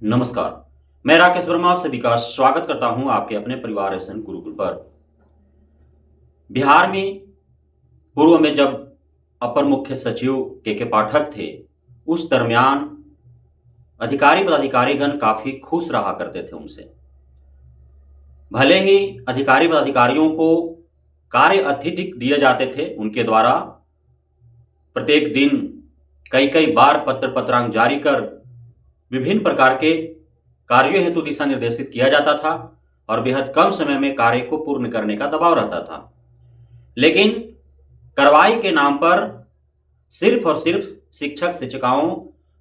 नमस्कार। मैं राकेश वर्मा आप सभी का स्वागत करता हूं आपके अपने परिवार एसएन गुरुकुल पर। बिहार में पूर्व में जब अपर मुख्य सचिव के पाठक थे, उस दरमियान अधिकारी पदाधिकारीगण काफी खुश रहा करते थे उनसे। भले ही अधिकारी पदाधिकारियों को कार्य अत्यधिक दिए जाते थे, उनके द्वारा प्रत्येक दिन कई कई बार पत्रांक जारी कर विभिन्न प्रकार के कार्यों हेतु दिशा निर्देशित किया जाता था और बेहद कम समय में कार्य को पूर्ण करने का दबाव रहता था। लेकिन कार्रवाई के नाम पर सिर्फ और सिर्फ शिक्षक शिक्षिकाओं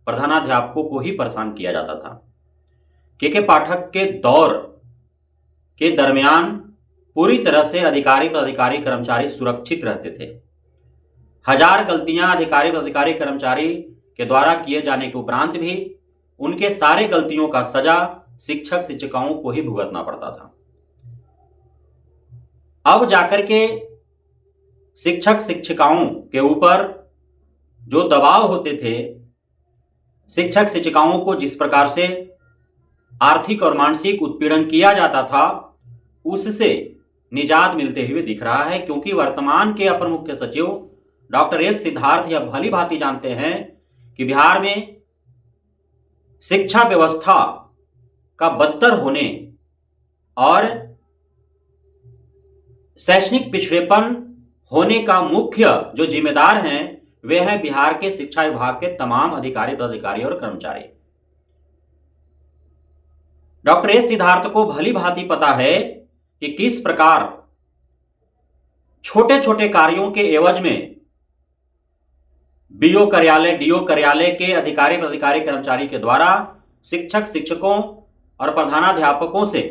प्रधानाध्यापकों को ही परेशान किया जाता था। के पाठक के दौर के दरमियान पूरी तरह से अधिकारी पदाधिकारी कर्मचारी सुरक्षित रहते थे। हजार गलतियां अधिकारी पदाधिकारी कर्मचारी के द्वारा किए जाने के उपरांत भी उनके सारे गलतियों का सजा शिक्षक शिक्षिकाओं को ही भुगतना पड़ता था। अब जाकर के शिक्षक शिक्षिकाओं के ऊपर जो दबाव होते थे, शिक्षक शिक्षिकाओं को जिस प्रकार से आर्थिक और मानसिक उत्पीड़न किया जाता था, उससे निजात मिलते हुए दिख रहा है। क्योंकि वर्तमान के अपर मुख्य सचिव डॉक्टर एस सिद्धार्थ यह भली भांति जानते हैं कि बिहार में शिक्षा व्यवस्था का बदतर होने और शैक्षणिक पिछड़ेपन होने का मुख्य जो जिम्मेदार हैं, वे हैं बिहार के शिक्षा विभाग के तमाम अधिकारी पदाधिकारी और कर्मचारी। डॉक्टर एस सिद्धार्थ को भली भांति पता है कि किस प्रकार छोटे छोटे कार्यों के एवज में बीओ कार्यालय, डीओ कार्यालय के अधिकारी पदाधिकारी कर्मचारी के द्वारा शिक्षक शिक्षकों और प्रधानाध्यापकों से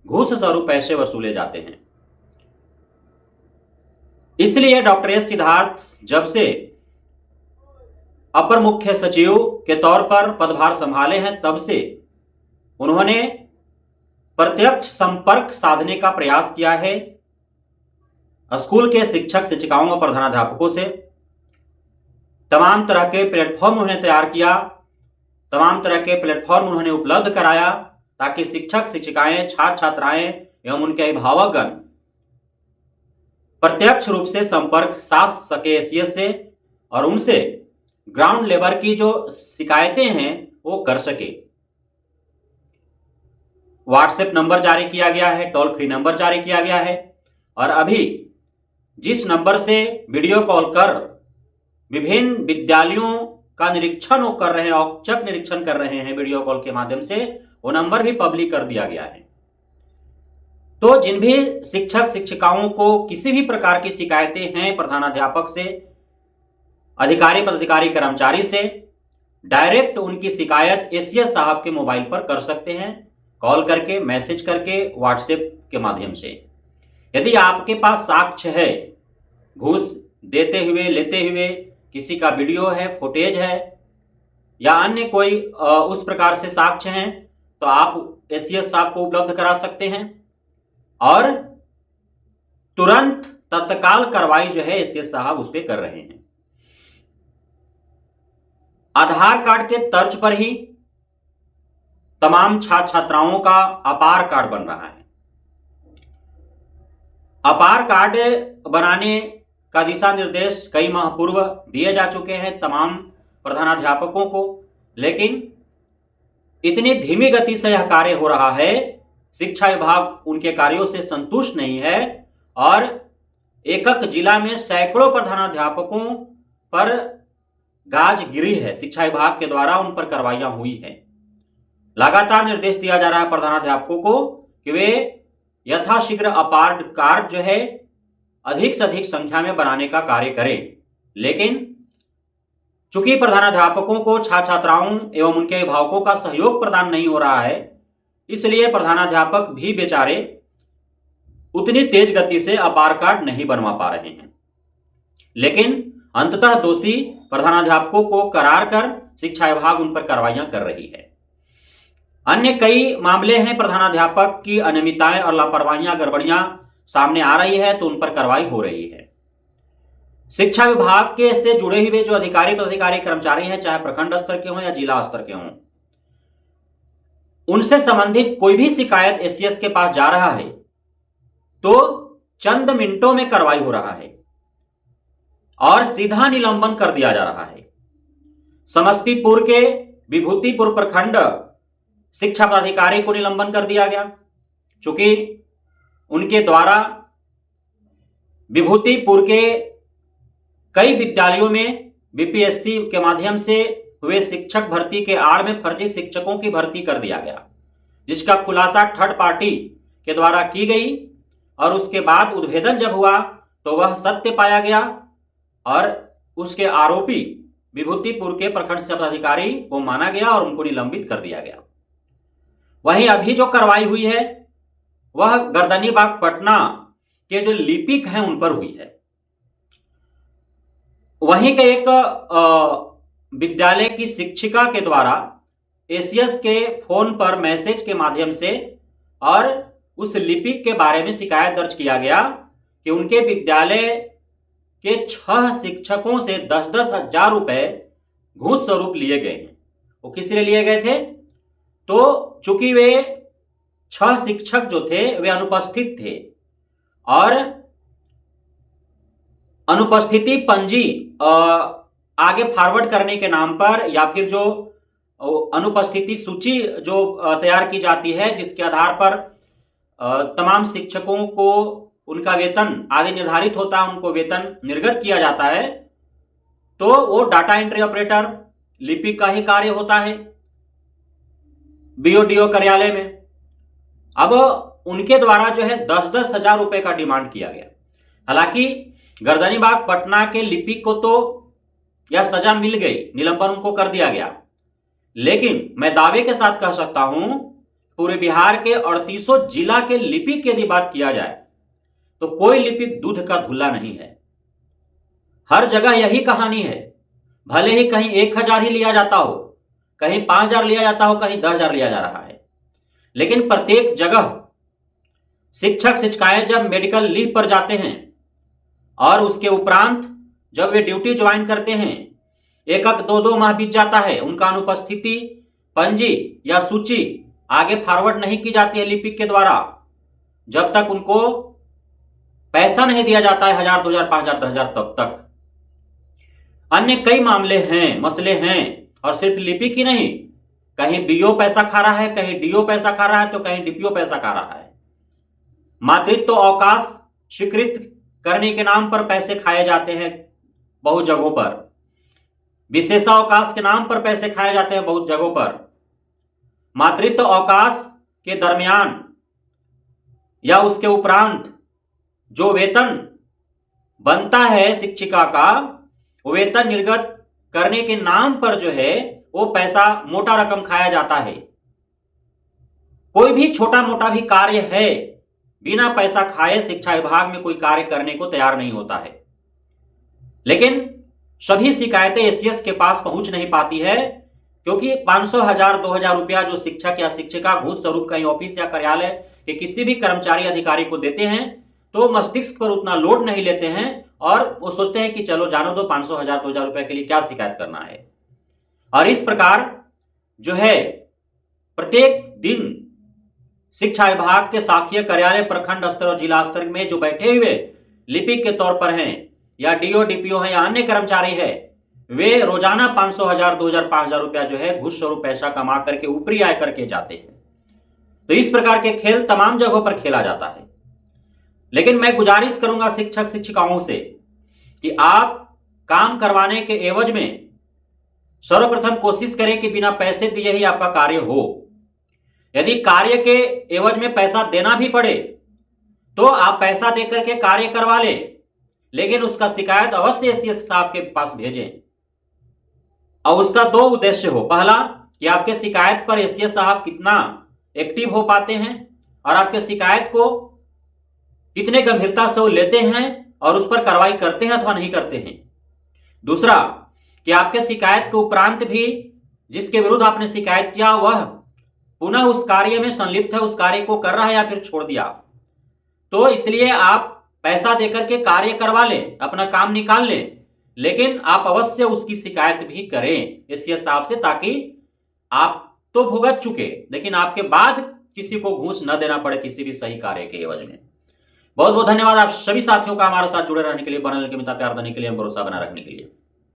घूस स्वरूप पैसे वसूले जाते हैं। इसलिए डॉक्टर एस सिद्धार्थ जब से अपर मुख्य सचिव के तौर पर पदभार संभाले हैं, तब से उन्होंने प्रत्यक्ष संपर्क साधने का प्रयास किया है स्कूल के शिक्षक शिक्षिकाओं और प्रधानाध्यापकों से। तमाम तरह के प्लेटफॉर्म उन्होंने तैयार किया, तमाम तरह के प्लेटफॉर्म उन्होंने उपलब्ध कराया ताकि शिक्षक शिक्षिकाएं, छात्र छात्राएं एवं उनके अभिभावकगण प्रत्यक्ष रूप से संपर्क साध सके एसीएस से और उनसे ग्राउंड लेवल की जो शिकायतें हैं वो कर सके। व्हाट्सएप नंबर जारी किया गया है, टोल फ्री नंबर जारी किया गया है और अभी जिस नंबर से वीडियो कॉल कर विभिन्न विद्यालयों का निरीक्षण वो कर रहे हैं, औचक निरीक्षण कर रहे हैं वीडियो कॉल के माध्यम से, वो नंबर भी पब्लिक कर दिया गया है। तो जिन भी शिक्षक शिक्षिकाओं को किसी भी प्रकार की शिकायतें हैं प्रधानाध्यापक से, अधिकारी पदाधिकारी कर्मचारी से, डायरेक्ट उनकी शिकायत एसीएस साहब के मोबाइल पर कर सकते हैं, कॉल करके, मैसेज करके, व्हाट्सएप के माध्यम से। यदि आपके पास साक्ष्य है, घूस देते हुए लेते हुए किसी का वीडियो है, फुटेज है या अन्य कोई उस प्रकार से साक्ष्य हैं, तो आप एसीएस साहब को उपलब्ध करा सकते हैं और तुरंत तत्काल कार्रवाई जो है एसीएस साहब उस पर कर रहे हैं। आधार कार्ड के तर्ज पर ही तमाम छात्र छात्राओं का अपार कार्ड बन रहा है। अपार कार्ड बनाने का दिशा निर्देश कई माह पूर्व दिए जा चुके हैं तमाम प्रधानाध्यापकों को, लेकिन इतनी धीमी गति से यह कार्य हो रहा है, शिक्षा विभाग उनके कार्यों से संतुष्ट नहीं है और एक जिला में सैकड़ों प्रधानाध्यापकों पर गाज गिरी है। शिक्षा विभाग के द्वारा उन पर कार्रवाइयां हुई है। लगातार निर्देश दिया जा रहा है प्रधानाध्यापकों को कि वे यथाशीघ्र अपार कार्ड जो है अधिक से अधिक संख्या में बनाने का कार्य करें। लेकिन चूंकि प्रधानाध्यापकों को छात्र छात्राओं एवं उनके अभिभावकों का सहयोग प्रदान नहीं हो रहा है, इसलिए प्रधानाध्यापक भी बेचारे उतनी तेज गति से अपार कार्ड नहीं बनवा पा रहे हैं। लेकिन अंततः दोषी प्रधानाध्यापकों को करार कर शिक्षा विभाग उन पर कार्रवाइयां कर रही है। अन्य कई मामले हैं प्रधानाध्यापक की अनियमितताएं और लापरवाहियां, गड़बड़ियां सामने आ रही है, तो उन पर कार्रवाई हो रही है। शिक्षा विभाग के से जुड़े हुए जो अधिकारी पदाधिकारी कर्मचारी हैं, चाहे प्रखंड स्तर के हों या जिला स्तर के हों, उनसे संबंधित कोई भी शिकायत एसीएस के पास जा रहा है तो चंद मिनटों में कार्रवाई हो रहा है और सीधा निलंबन कर दिया जा रहा है। समस्तीपुर के विभूतिपुर प्रखंड शिक्षा पदाधिकारी को निलंबन कर दिया गया, चूंकि उनके द्वारा विभूतिपुर के कई विद्यालयों में बीपीएससी के माध्यम से हुए शिक्षक भर्ती के आड़ में फर्जी शिक्षकों की भर्ती कर दिया गया, जिसका खुलासा थर्ड पार्टी के द्वारा की गई और उसके बाद उद्भेदन जब हुआ तो वह सत्य पाया गया और उसके आरोपी विभूतिपुर के प्रखंड शिक्षा पदाधिकारी को माना गया और उनको निलंबित कर दिया गया। वहीं अभी जो कार्रवाई हुई है वह गर्दनीबाग पटना के जो लिपिक हैं उन पर हुई है। वहीं के एक विद्यालय की शिक्षिका के द्वारा एसीएस के फोन पर मैसेज के माध्यम से और उस लिपिक के बारे में शिकायत दर्ज किया गया कि उनके विद्यालय के 6 शिक्षकों से 10-10 हजार रुपए घूस स्वरूप लिए गए हैं। वो किस लिए लिए गए थे? तो चूंकि वे 6 शिक्षक जो थे वे अनुपस्थित थे और अनुपस्थिति पंजी आगे फॉरवर्ड करने के नाम पर या फिर जो अनुपस्थिति सूची जो तैयार की जाती है जिसके आधार पर तमाम शिक्षकों को उनका वेतन आदि निर्धारित होता है, उनको वेतन निर्गत किया जाता है, तो वो डाटा एंट्री ऑपरेटर लिपिक का ही कार्य होता है बीओडीओ कार्यालय में। अब उनके द्वारा जो है 10-10 हजार रुपए का डिमांड किया गया। हालांकि गर्दनीबाग पटना के लिपिक को तो यह सजा मिल गई, निलंबन उनको कर दिया गया, लेकिन मैं दावे के साथ कह सकता हूं पूरे बिहार के 38 जिला के लिपिक की यदि बात किया जाए तो कोई लिपिक दूध का धुला नहीं है। हर जगह यही कहानी है। भले ही कहीं 1000 ही लिया जाता हो, कहीं 5000 लिया जाता हो, कहीं 10,000 लिया जा रहा है, लेकिन प्रत्येक जगह शिक्षक शिक्षिकाएं जब मेडिकल लीव पर जाते हैं और उसके उपरांत जब वे ड्यूटी ज्वाइन करते हैं, 1-2 माह बीत जाता है, उनका अनुपस्थिति पंजी या सूची आगे फॉरवर्ड नहीं की जाती है लिपिक के द्वारा, जब तक उनको पैसा नहीं दिया जाता है 1000, 2000, 5000, 10,000 तब तक। अन्य कई मामले हैं, मसले हैं और सिर्फ लिपिक ही नहीं, कहीं बीओ पैसा खा रहा है, कहीं डीओ पैसा खा रहा है, तो कहीं डीपीओ पैसा खा रहा है। मातृत्व अवकाश स्वीकृत करने के नाम पर पैसे खाए जाते हैं बहुत जगहों पर, विशेषावकाश के नाम पर पैसे खाए जाते हैं बहुत जगहों पर। मातृत्व अवकाश के दरमियान या उसके उपरांत जो वेतन बनता है शिक्षिका का, वेतन निर्गत करने के नाम पर जो है वो पैसा मोटा रकम खाया जाता है। कोई भी छोटा मोटा भी कार्य है, बिना पैसा खाए शिक्षा विभाग में कोई कार्य करने को तैयार नहीं होता है। लेकिन सभी शिकायतें एसीएस के पास पहुंच नहीं पाती है, क्योंकि 500, 1000, 2000 रुपया जो शिक्षक या शिक्षिका घूस स्वरूप कहीं ऑफिस या कार्यालय के किसी भी कर्मचारी अधिकारी को देते हैं तो मस्तिष्क पर उतना लोड नहीं लेते हैं और वो सोचते हैं कि चलो जानो दो, 500, 1000, 2000 रुपए के लिए क्या शिकायत करना है। और इस प्रकार जो है प्रत्येक दिन शिक्षा विभाग के शाखीय कार्यालय प्रखंड स्तर और जिला स्तर में जो बैठे हुए लिपिक के तौर पर हैं या डीओ डीपीओ है या अन्य कर्मचारी है, वे रोजाना 500, 1000, 2000, 5000 रुपया जो है घूस स्वरूप पैसा कमा करके ऊपरी आय करके जाते हैं। तो इस प्रकार के खेल तमाम जगहों पर खेला जाता है। लेकिन मैं गुजारिश करूंगा शिक्षक शिक्षिकाओं से कि आप काम करवाने के एवज में सर्वप्रथम कोशिश करें कि बिना पैसे दिए ही आपका कार्य हो। यदि कार्य के एवज में पैसा देना भी पड़े तो आप पैसा देकर के कार्य करवा लें, लेकिन उसका शिकायत अवश्य एसीएस साहब के पास भेजें और उसका 2 उद्देश्य हो। पहला कि आपके शिकायत पर एसीएस साहब कितना एक्टिव हो पाते हैं और आपके शिकायत को कितने गंभीरता से वो लेते हैं और उस पर कार्रवाई करते हैं अथवा नहीं करते हैं। दूसरा कि आपके शिकायत के उपरांत भी जिसके विरुद्ध आपने शिकायत किया वह पुनः उस कार्य में संलिप्त है, उस कार्य को कर रहा है या फिर छोड़ दिया, तो इसलिए आप पैसा देकर के कार्य करवा लें, अपना काम निकाल लें, लेकिन आप अवश्य उसकी शिकायत भी करें एसीएस साहब से, ताकि आप तो भुगत चुके, लेकिन आपके बाद किसी को घूस न देना पड़े किसी भी सही कार्य के एवज में। बहुत बहुत धन्यवाद आप सभी साथियों का हमारे साथ जुड़े रहने के लिए, बने रहने के मित्र, प्यार देने के लिए, भरोसा बना रखने के लिए।